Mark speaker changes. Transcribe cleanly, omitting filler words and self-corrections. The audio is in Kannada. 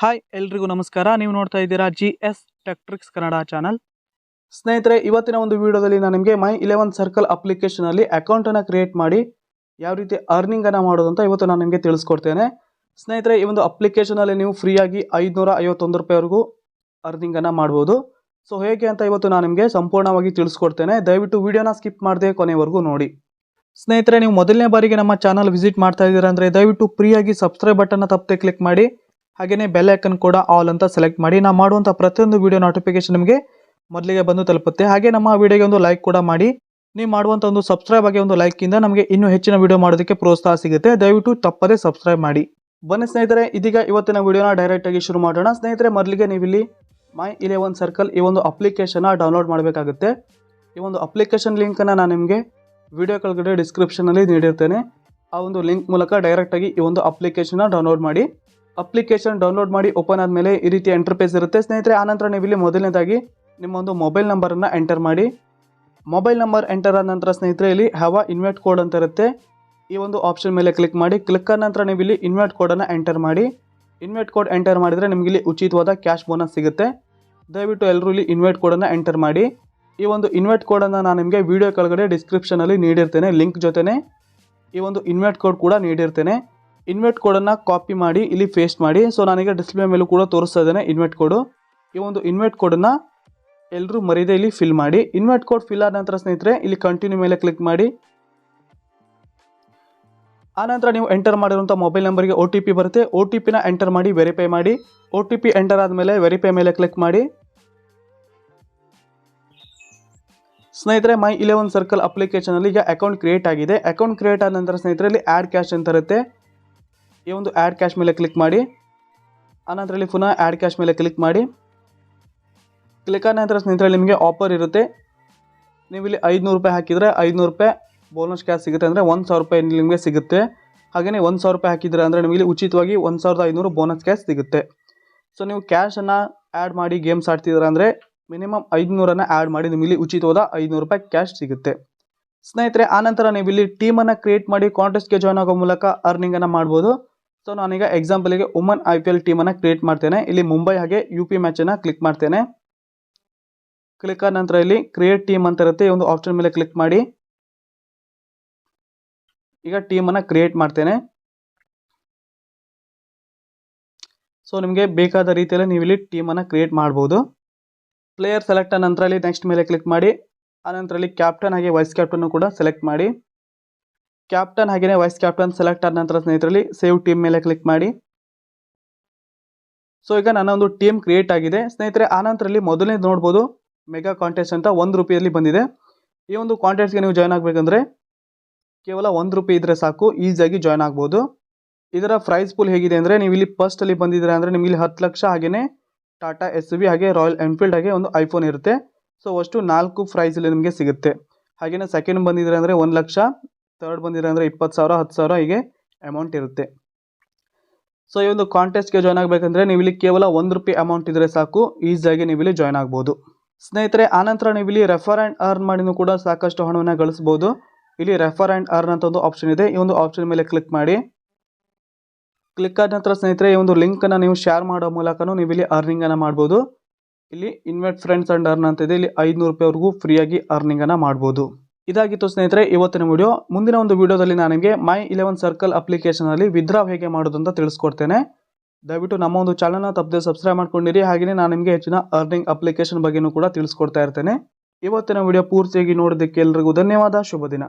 Speaker 1: ಹಾಯ್ ಎಲ್ರಿಗೂ ನಮಸ್ಕಾರ. ನೀವು ನೋಡ್ತಾ ಇದ್ದೀರಾ GS tech tricks Kannada channel. ಸ್ನೇಹಿತರೆ, ಇವತ್ತಿನ ಒಂದು ವಿಡಿಯೋದಲ್ಲಿ ನಾನು ನಿಮಗೆ My11 ಸರ್ಕಲ್ ಅಪ್ಲಿಕೇಶನಲ್ಲಿ ಅಕೌಂಟನ್ನು ಕ್ರಿಯೇಟ್ ಮಾಡಿ ಯಾವ ರೀತಿ ಅರ್ನಿಂಗನ್ನು ಮಾಡೋದು ಅಂತ ಇವತ್ತು ನಾನು ನಿಮಗೆ ತಿಳಿಸ್ಕೊಡ್ತೇನೆ. ಸ್ನೇಹಿತರೆ, ಈ ಒಂದು ಅಪ್ಲಿಕೇಶನಲ್ಲಿ ನೀವು ಫ್ರೀಯಾಗಿ 551 ರೂಪಾಯಿವರೆಗೂ ಅರ್ನಿಂಗನ್ನು ಮಾಡ್ಬೋದು. ಸೊ ಹೇಗೆ ಅಂತ ಇವತ್ತು ನಾನು ನಿಮಗೆ ಸಂಪೂರ್ಣವಾಗಿ ತಿಳಿಸ್ಕೊಡ್ತೇನೆ. ದಯವಿಟ್ಟು ವಿಡಿಯೋನ ಸ್ಕಿಪ್ ಮಾಡದೆ ಕೊನೆವರೆಗೂ ನೋಡಿ. ಸ್ನೇಹಿತರೆ, ನೀವು ಮೊದಲನೇ ಬಾರಿಗೆ ನಮ್ಮ ಚಾನಲ್ ವಿಸಿಟ್ ಮಾಡ್ತಾ ಇದ್ದೀರಾ ಅಂದರೆ ದಯವಿಟ್ಟು ಫ್ರೀಯಾಗಿ ಸಬ್ಸ್ಕ್ರೈಬ್ ಬಟನ್ನ ತಪ್ಪದೆ ಕ್ಲಿಕ್ ಮಾಡಿ. ಹಾಗೆಯೇ ಬೆಲ್ ಐಕನ್ ಕೂಡ ಆಲ್ ಅಂತ ಸೆಲೆಕ್ಟ್ ಮಾಡಿ. ನಾವು ಮಾಡುವಂಥ ಪ್ರತಿಯೊಂದು ವಿಡಿಯೋ ನೋಟಿಫಿಕೇಶನ್ ನಿಮಗೆ ಮೊದಲಿಗೆ ಬಂದು ತಲುಪುತ್ತೆ. ಹಾಗೆ ನಮ್ಮ ವಿಡಿಯೋಗೆ ಒಂದು ಲೈಕ್ ಕೂಡ ಮಾಡಿ. ನೀವು ಮಾಡುವಂಥ ಒಂದು ಸಬ್ಸ್ಕ್ರೈಬ್ ಆಗಿ ಒಂದು ಲೈಕಿಂದ ನಮಗೆ ಇನ್ನೂ ಹೆಚ್ಚಿನ ವಿಡಿಯೋ ಮಾಡೋದಕ್ಕೆ ಪ್ರೋತ್ಸಾಹ ಸಿಗುತ್ತೆ. ದಯವಿಟ್ಟು ತಪ್ಪದೇ ಸಬ್ಸ್ಕ್ರೈಬ್ ಮಾಡಿ. ಬನ್ನಿ ಸ್ನೇಹಿತರೆ, ಇದೀಗ ಇವತ್ತಿನ ವಿಡಿಯೋನ ಡೈರೆಕ್ಟಾಗಿ ಶುರು ಮಾಡೋಣ. ಸ್ನೇಹಿತರೆ, ಮೊದಲಿಗೆ ನೀವಿಲ್ಲಿ My11 ಸರ್ಕಲ್ ಈ ಒಂದು ಅಪ್ಲಿಕೇಶನ್ನ ಡೌನ್ಲೋಡ್ ಮಾಡಬೇಕಾಗುತ್ತೆ. ಈ ಒಂದು ಅಪ್ಲಿಕೇಶನ್ ಲಿಂಕನ್ನು ನಾನು ನಿಮಗೆ ವಿಡಿಯೋ ಕೆಳಗಡೆ ಡಿಸ್ಕ್ರಿಪ್ಷನಲ್ಲಿ ನೀಡಿರ್ತೇನೆ. ಆ ಒಂದು ಲಿಂಕ್ ಮೂಲಕ ಡೈರೆಕ್ಟಾಗಿ ಈ ಒಂದು ಅಪ್ಲಿಕೇಶನ್ನ ಡೌನ್ಲೋಡ್ ಮಾಡಿ. ಅಪ್ಲಿಕೇಶನ್ ಡೌನ್ಲೋಡ್ ಮಾಡಿ ಓಪನ್ ಆದಮೇಲೆ ಈ ರೀತಿ ಇಂಟರ್ಫೇಸ್ ಇರುತ್ತೆ. ಸ್ನೇಹಿತರೆ, ಆನಂತರ ನೀವು ಇಲ್ಲಿ ಮೊದಲನೇದಾಗಿ ನಿಮ್ಮ ಒಂದು ಮೊಬೈಲ್ ನಂಬರನ್ನು ಎಂಟರ್ ಮಾಡಿ. ಮೊಬೈಲ್ ನಂಬರ್ ಎಂಟರ್ ಆದ ನಂತರ ಸ್ನೇಹಿತರೆ ಇಲ್ಲಿ ಹ್ಯಾವ್ ಇನ್ವೈಟ್ ಕೋಡ್ ಅಂತ ಇರುತ್ತೆ. ಈ ಒಂದು ಆಪ್ಷನ್ ಮೇಲೆ ಕ್ಲಿಕ್ ಮಾಡಿ. ಕ್ಲಿಕ್ ಆದ ನಂತರ ನೀವು ಇಲ್ಲಿ ಇನ್ವೈಟ್ ಕೋಡನ್ನು ಎಂಟರ್ ಮಾಡಿ. ಇನ್ವೈಟ್ ಕೋಡ್ ಎಂಟರ್ ಮಾಡಿದರೆ ನಿಮಗೆ ಇಲ್ಲಿ ಉಚಿತವಾದ ಕ್ಯಾಶ್ ಬೋನಸ್ ಸಿಗುತ್ತೆ. ದಯವಿಟ್ಟು ಎಲ್ಲರೂ ಇಲ್ಲಿ ಇನ್ವೈಟ್ ಕೋಡನ್ನು ಎಂಟರ್ ಮಾಡಿ. ಈ ಒಂದು ಇನ್ವೈಟ್ ಕೋಡನ್ನು ನಾನು ನಿಮಗೆ ವಿಡಿಯೋ ಕೆಳಗಡೆ ಡಿಸ್ಕ್ರಿಪ್ಷನಲ್ಲಿ ನೀಡಿರ್ತೇನೆ. ಲಿಂಕ್ ಜೊತೆನೇ ಈ ಒಂದು ಇನ್ವೈಟ್ ಕೋಡ್ ಕೂಡ ನೀಡಿರ್ತೇನೆ. ಇನ್ವೈಟ್ ಕೋಡನ್ನು ಕಾಪಿ ಮಾಡಿ ಇಲ್ಲಿ ಪೇಸ್ಟ್ ಮಾಡಿ. ಸೊ ನಾನೀಗ ಡಿಸ್ಪ್ಲೇ ಮೇಲೂ ಕೂಡ ತೋರಿಸ್ತಾ ಇದ್ದೇನೆ ಇನ್ವೈಟ್ ಕೋಡು. ಈ ಒಂದು ಇನ್ವೈಟ್ ಕೋಡನ್ನು ಎಲ್ಲರೂ ಮರೀದೆ ಇಲ್ಲಿ ಫಿಲ್ ಮಾಡಿ. ಇನ್ವೈಟ್ ಕೋಡ್ ಫಿಲ್ ಆದ ನಂತರ ಸ್ನೇಹಿತರೆ ಇಲ್ಲಿ ಕಂಟಿನ್ಯೂ ಮೇಲೆ ಕ್ಲಿಕ್ ಮಾಡಿ. ಆನಂತರ ನೀವು ಎಂಟರ್ ಮಾಡಿರುವಂಥ ಮೊಬೈಲ್ ನಂಬರ್ಗೆ OTP ಬರುತ್ತೆ. OTPನ ಎಂಟರ್ ಮಾಡಿ ವೆರಿಫೈ ಮಾಡಿ. OTP ಎಂಟರ್ ಆದಮೇಲೆ ವೆರಿಫೈ ಮೇಲೆ ಕ್ಲಿಕ್ ಮಾಡಿ. ಸ್ನೇಹಿತರೆ, My11 ಸರ್ಕಲ್ ಅಪ್ಲಿಕೇಶನಲ್ಲಿ ಈಗ ಅಕೌಂಟ್ ಕ್ರಿಯೇಟ್ ಆಗಿದೆ. ಅಕೌಂಟ್ ಕ್ರಿಯೇಟ್ ಆದ ನಂತರ ಸ್ನೇಹಿತರೆ ಇಲ್ಲಿ ಆ್ಯಡ್ ಕ್ಯಾಶ್ ಅಂತ ಇರುತ್ತೆ. ಈ ಒಂದು ಆ್ಯಡ್ ಕ್ಯಾಶ್ ಮೇಲೆ ಕ್ಲಿಕ್ ಮಾಡಿ. ಆನಂತರ ಇಲ್ಲಿ ಪುನಃ ಆ್ಯಡ್ ಕ್ಯಾಶ್ ಮೇಲೆ ಕ್ಲಿಕ್ ಮಾಡಿ. ಕ್ಲಿಕ್ ಆದ ನಂತರ ಸ್ನೇಹಿತರೆ ನಿಮಗೆ ಆಫರ್ ಇರುತ್ತೆ. ನೀವು ಇಲ್ಲಿ 500 ರೂಪಾಯಿ ಹಾಕಿದರೆ 500 ರೂಪಾಯಿ ಬೋನಸ್ ಕ್ಯಾಶ್ ಸಿಗುತ್ತೆ. ಅಂದರೆ 1000 ರೂಪಾಯಿ ನಿಮಗೆ ಸಿಗುತ್ತೆ. ಹಾಗೆಯೇ 1000 ರೂಪಾಯಿ ಹಾಕಿದರೆ ಅಂದರೆ ನಿಮಗೆ ಇಲ್ಲಿ ಉಚಿತವಾಗಿ 1500 ಬೋನಸ್ ಕ್ಯಾಶ್ ಸಿಗುತ್ತೆ. ಸೊ ನೀವು ಕ್ಯಾಶನ್ನು ಆ್ಯಡ್ ಮಾಡಿ ಗೇಮ್ಸ್ ಆಡ್ತಿದ್ದೀರಾ ಅಂದರೆ ಮಿನಿಮಮ್ 500 ಆ್ಯಡ್ ಮಾಡಿ ನಿಮಗೆ ಇಲ್ಲಿ ಉಚಿತವಾದ 500 ರೂಪಾಯಿ ಕ್ಯಾಶ್ ಸಿಗುತ್ತೆ. ಸ್ನೇಹಿತರೆ, ಆನಂತರ ನೀವು ಇಲ್ಲಿ ಟೀಮನ್ನು ಕ್ರಿಯೇಟ್ ಮಾಡಿ ಕಾಂಟೆಸ್ಟ್ಗೆ ಜಾಯ್ನ್ ಆಗೋ ಮೂಲಕ ಅರ್ನಿಂಗನ್ನು ಮಾಡ್ಬೋದು. ಸೊ ನಾನೀಗ ಎಕ್ಸಾಂಪಲಿಗೆ ವುಮನ್ IPL ಟೀಮನ್ನು ಕ್ರಿಯೇಟ್ ಮಾಡ್ತೇನೆ. ಇಲ್ಲಿ ಮುಂಬೈ ಹಾಗೆ UP ಮ್ಯಾಚನ್ನು ಕ್ಲಿಕ್ ಮಾಡ್ತೇನೆ. ಕ್ಲಿಕ್ ಆದ ನಂತರ ಇಲ್ಲಿ ಕ್ರಿಯೇಟ್ ಟೀಮ್ ಅಂತ ಇರುತ್ತೆ. ಈ ಒಂದು ಆಪ್ಷನ್ ಮೇಲೆ ಕ್ಲಿಕ್ ಮಾಡಿ. ಈಗ ಟೀಮನ್ನು ಕ್ರಿಯೇಟ್ ಮಾಡ್ತೇನೆ. ಸೊ ನಿಮಗೆ ಬೇಕಾದ ರೀತಿಯಲ್ಲಿ ನೀವು ಇಲ್ಲಿ ಟೀಮನ್ನು ಕ್ರಿಯೇಟ್ ಮಾಡ್ಬೋದು. ಪ್ಲೇಯರ್ ಸೆಲೆಕ್ಟ್ ಆದ ನಂತರ ಇಲ್ಲಿ ನೆಕ್ಸ್ಟ್ ಮೇಲೆ ಕ್ಲಿಕ್ ಮಾಡಿ. ಆನಂತರ ಇಲ್ಲಿ ಕ್ಯಾಪ್ಟನ್ ಹಾಗೆ ವೈಸ್ ಕ್ಯಾಪ್ಟನ್ ಕೂಡ ಸೆಲೆಕ್ಟ್ ಮಾಡಿ. ಕ್ಯಾಪ್ಟನ್ ಹಾಗೆಯೇ ವೈಸ್ ಕ್ಯಾಪ್ಟನ್ ಸೆಲೆಕ್ಟ್ ಆದ ನಂತರ ಸ್ನೇಹಿತರಲ್ಲಿ ಸೇವ್ ಟೀಮ್ ಮೇಲೆ ಕ್ಲಿಕ್ ಮಾಡಿ. ಸೊ ಈಗ ನನ್ನ ಒಂದು ಟೀಮ್ ಕ್ರಿಯೇಟ್ ಆಗಿದೆ. ಸ್ನೇಹಿತರೆ, ಆನಂತರಲ್ಲಿ ಮೊದಲನೇ ನೋಡ್ಬೋದು ಮೆಗಾ ಕಾಂಟೆಸ್ಟ್ ಅಂತ 1 ರೂಪಾಯಲ್ಲಿ ಬಂದಿದೆ. ಈ ಒಂದು ಕಾಂಟೆಸ್ಟ್ಗೆ ನೀವು ಜಾಯ್ನ್ ಆಗಬೇಕಂದ್ರೆ ಕೇವಲ 1 ರೂಪಾಯಿ ಇದ್ದರೆ ಸಾಕು, ಈಸಿಯಾಗಿ ಜಾಯ್ನ್ ಆಗ್ಬೋದು. ಇದರ ಪ್ರೈಸ್ ಪೂಲ್ ಹೇಗಿದೆ ಅಂದರೆ ನೀವು ಇಲ್ಲಿ ಫಸ್ಟಲ್ಲಿ ಬಂದಿದ್ದೀರಾ ಅಂದರೆ ನಿಮಗೆ ಇಲ್ಲಿ 10 ಲಕ್ಷ ಹಾಗೆಯೇ ಟಾಟಾ SV ಹಾಗೆ ರಾಯಲ್ ಎನ್ಫೀಲ್ಡ್ ಹಾಗೆ ಒಂದು ಐಫೋನ್ ಇರುತ್ತೆ. ಸೊ ಅಷ್ಟು 4 ಪ್ರೈಸಲ್ಲಿ ನಿಮಗೆ ಸಿಗುತ್ತೆ. ಹಾಗೆಯೇ ಸೆಕೆಂಡ್ ಬಂದಿದ್ದೀರಾ ಅಂದರೆ 1 ಲಕ್ಷ, ಥರ್ಡ್ ಬಂದಿದ್ದೀರಾ ಅಂದರೆ 20,000 10,000 ಹೀಗೆ ಅಮೌಂಟ್ ಇರುತ್ತೆ. ಸೊ ಈ ಒಂದು ಕಾಂಟೆಸ್ಟ್ಗೆ ಜಾಯ್ನ್ ಆಗಬೇಕಂದ್ರೆ ನೀವು ಇಲ್ಲಿ ಕೇವಲ 1 ರೂಪಾಯಿ ಅಮೌಂಟ್ ಇದ್ದರೆ ಸಾಕು, ಈಸಿಯಾಗಿ ನೀವು ಇಲ್ಲಿ ಜಾಯ್ನ್ ಆಗ್ಬೋದು. ಸ್ನೇಹಿತರೆ, ಆನಂತರ ನೀವು ಇಲ್ಲಿ ರೆಫರ್ ಆ್ಯಂಡ್ ಅರ್ನ್ ಮಾಡಿನೂ ಕೂಡ ಸಾಕಷ್ಟು ಹಣವನ್ನು ಗಳಿಸ್ಬೋದು. ಇಲ್ಲಿ ರೆಫರ್ ಆ್ಯಂಡ್ ಅರ್ನ್ ಅಂತ ಒಂದು ಆಪ್ಷನ್ ಇದೆ. ಈ ಒಂದು ಆಪ್ಷನ್ ಮೇಲೆ ಕ್ಲಿಕ್ ಮಾಡಿ. ಕ್ಲಿಕ್ ಆದ ನಂತರ ಸ್ನೇಹಿತರೆ ಈ ಒಂದು ಲಿಂಕನ್ನು ನೀವು ಶೇರ್ ಮಾಡೋ ಮೂಲಕನೂ ನೀವು ಇಲ್ಲಿ ಅರ್ನಿಂಗನ್ನು ಮಾಡ್ಬೋದು. ಇಲ್ಲಿ ಇನ್ವೈಟ್ ಫ್ರೆಂಡ್ಸ್ ಆ್ಯಂಡ್ ಅರ್ನ್ ಅಂತ ಇದೆ. ಇಲ್ಲಿ 500 ರೂಪಾಯಿವರೆಗೂ ಫ್ರೀಯಾಗಿ ಅರ್ನಿಂಗನ್ನು ಮಾಡ್ಬೋದು. ಇದಾಗಿತ್ತು ಸ್ನೇಹಿತರೆ ಇವತ್ತಿನ ವಿಡಿಯೋ. ಮುಂದಿನ ಒಂದು ವಿಡಿಯೋದಲ್ಲಿ ನಾನು ನಿಮಗೆ My11 ಸರ್ಕಲ್ ಅಪ್ಲಿಕೇಶನಲ್ಲಿ ವಿತ್ಡ್ರಾ ಹೇಗೆ ಮಾಡೋದು ಅಂತ ತಿಳಿಸ್ಕೊಡ್ತೇನೆ. ದಯವಿಟ್ಟು ನಮ್ಮ ಒಂದು ಚಾನಲ್ನ ತಪ್ಪದೆ ಸಬ್ಸ್ಕ್ರೈಬ್ ಮಾಡ್ಕೊಂಡಿರಿ. ಹಾಗೆಯೇ ನಾನು ನಿಮಗೆ ಹೆಚ್ಚಿನ ಅರ್ನಿಂಗ್ ಅಪ್ಲಿಕೇಶನ್ ಬಗ್ಗೆಯೂ ಕೂಡ ತಿಳಿಸ್ಕೊಡ್ತಾ ಇರ್ತೇನೆ. ಇವತ್ತಿನ ವಿಡಿಯೋ ಪೂರ್ತಿಯಾಗಿ ನೋಡೋದಕ್ಕೆ ಎಲ್ರಿಗೂ ಧನ್ಯವಾದ. ಶುಭ ದಿನ.